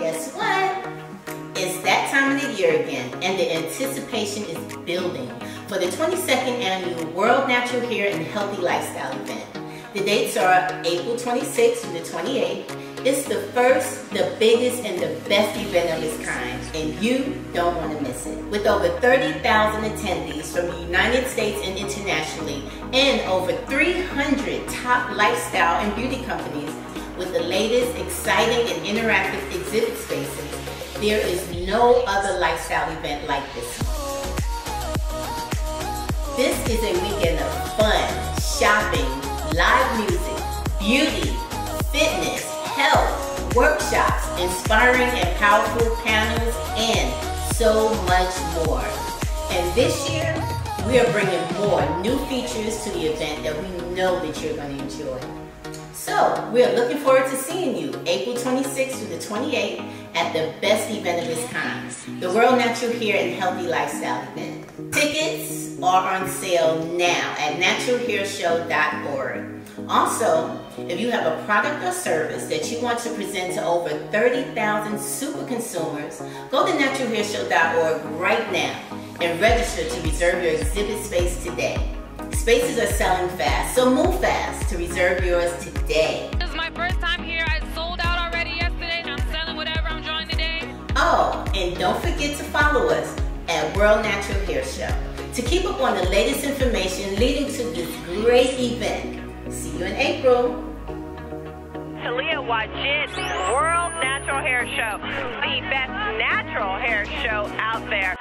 guess what? It's that time of the year again, and the anticipation is building for the 22nd annual World Natural Hair and Healthy Lifestyle event. The dates are April 26th through the 28th. It's the first, the biggest, and the best event of its kind, and you don't want to miss it. With over 30,000 attendees from the United States and internationally, and over 300 top lifestyle and beauty companies with the latest exciting and interactive exhibit spaces, there is no other lifestyle event like this one. This is a weekend of fun, shopping, live music, beauty, fitness, health, workshops, inspiring and powerful panels, and so much more. And this year, we are bringing more new features to the event that we know that you're going to enjoy. So, we are looking forward to seeing you April 26th through the 28th at the best event of its kind, the World Natural Hair and Healthy Lifestyle event. Tickets are on sale now at naturalhairshow.org. Also, if you have a product or service that you want to present to over 30,000 super consumers, go to naturalhairshow.org right now and register to reserve your exhibit space today. Spaces are selling fast, so move fast to reserve yours today. This is my first time here. I sold out already yesterday, and I'm selling whatever I'm drawing today. Oh, and don't forget to follow us at World Natural Hair Show to keep up on the latest information leading to this great event. See you in April. Taliah, Waajid, World Natural Hair Show, the best natural hair show out there.